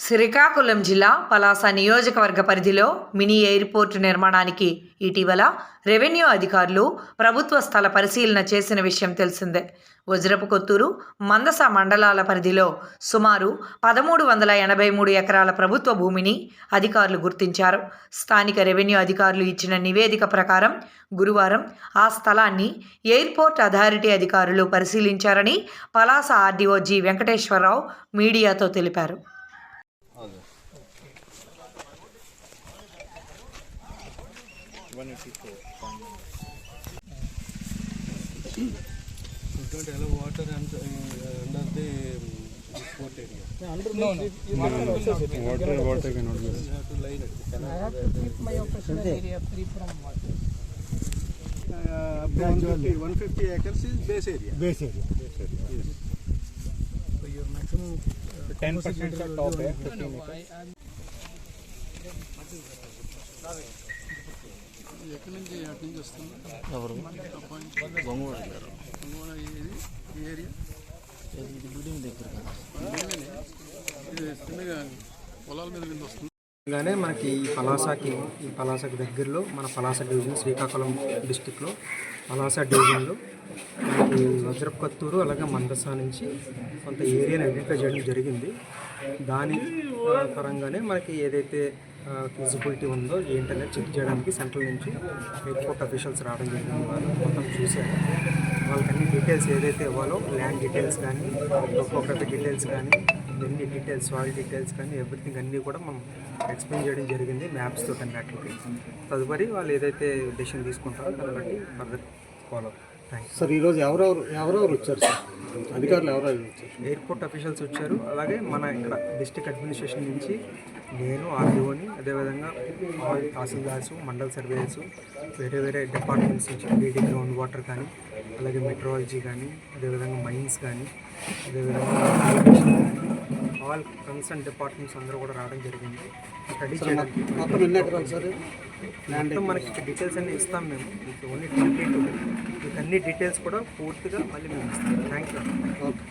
శ్రీకాకుళం జిల్లా పలాస నియోజకవర్గ పరిధిలో మినీ ఎయిర్పోర్టు నిర్మాణానికి ఇటీవల రెవెన్యూ అధికారులు ప్రభుత్వ స్థల పరిశీలన చేసిన విషయం తెలిసిందే. వజ్రపు కొత్తూరు, మందస మండలాల పరిధిలో సుమారు 1383 ఎకరాల ప్రభుత్వ భూమిని అధికారులు గుర్తించారు. స్థానిక రెవెన్యూ అధికారులు ఇచ్చిన నివేదిక ప్రకారం గురువారం ఆ స్థలాన్ని ఎయిర్పోర్ట్ అథారిటీ అధికారులు పరిశీలించారని పలాస ఆర్డీఓ జి వెంకటేశ్వరరావు మీడియాతో తెలిపారు. Don't allow water under the port area. Water cannot be. You have to line it. I have to keep my operational area free from water. Up to 150 acres is base area. Base area. Yes. So your maximum 10% are top. ఎక్కడి నుంచి అటు నుంచి వస్తుంది ఎవరు గొంగూడ ఈ area ఇది building దగ్గర కదా. ఇది చిన్నగా పొలాల మీద కింద వస్తుంది. గానే మనకి ఈ పలాసకి దగ్గరలో మన పలాస డివిజన్ శ్రీకాకుళం డిస్టిక్లో పలాస డివిజన్లో మనకి వజ్రపు కొత్తూరు అలాగే మందస నుంచి కొంత ఏరియాని ఐడెంటిఫై చేయడం జరిగింది. దాని పరంగానే మనకి ఏదైతే ఫిజిబిలిటీ ఉందో ఏంటనేది చెక్ చేయడానికి సెంట్రల్ నుంచి ఎయిర్పోర్ట్ అఫీషియల్స్ రావడం జరిగింది. వాళ్ళు మొత్తం చూశారు. వాళ్ళకి అన్ని డీటెయిల్స్ ఏదైతే ఇవ్వాలో ల్యాండ్ డీటెయిల్స్ కానీ టోపోగ్రఫీ డీటెయిల్స్ కానీ ఎన్ని డీటెయిల్స్ సాయిల్ డీటెయిల్స్ కానీ ఎవ్రీథింగ్ అన్నీ కూడా మనం ఎక్స్ప్లెయిన్ చేయడం జరిగింది మ్యాప్స్తో అన్నిటికి. తదుపరి వాళ్ళు ఏదైతే డెసిషన్ తీసుకుంటారో దాన్ని బట్టి ఫర్దర్ ఫాలో. థ్యాంక్స్ సార్ ఈరోజు ఎవరెవరు వచ్చారు సార్? అధికారులు ఎవరెవరు వచ్చారు? ఎయిర్పోర్ట్ అఫీషియల్స్ వచ్చారు. అలాగే మన ఇక్కడ డిస్ట్రిక్ట్ అడ్మినిస్ట్రేషన్ నుంచి నేను ఆర్డీఓని, అదేవిధంగా ఆల్ తహసీల్దార్స్, మండల్ సర్వేయర్స్, వేరే డిపార్ట్మెంట్స్ నుంచి డీడీ గ్రౌండ్ వాటర్ కానీ, అలాగే మెట్రాలజీ కానీ, అదేవిధంగా మైన్స్ కానీ, అదేవిధంగా ఆల్ కన్సర్న్ డిపార్ట్మెంట్స్ అందరూ కూడా రావడం జరిగింది స్టడీ చేయడానికి. మొత్తం ఎన్ని ఎకరాలు సార్? మొత్తం మనకి డీటెయిల్స్ అన్నీ ఇస్తాం మేము. ఓన్లీ కంప్లీట్ మీకు అన్ని డీటెయిల్స్ కూడా పూర్తిగా మళ్ళీ మేము ఇస్తాం. Thank you. ఓకే.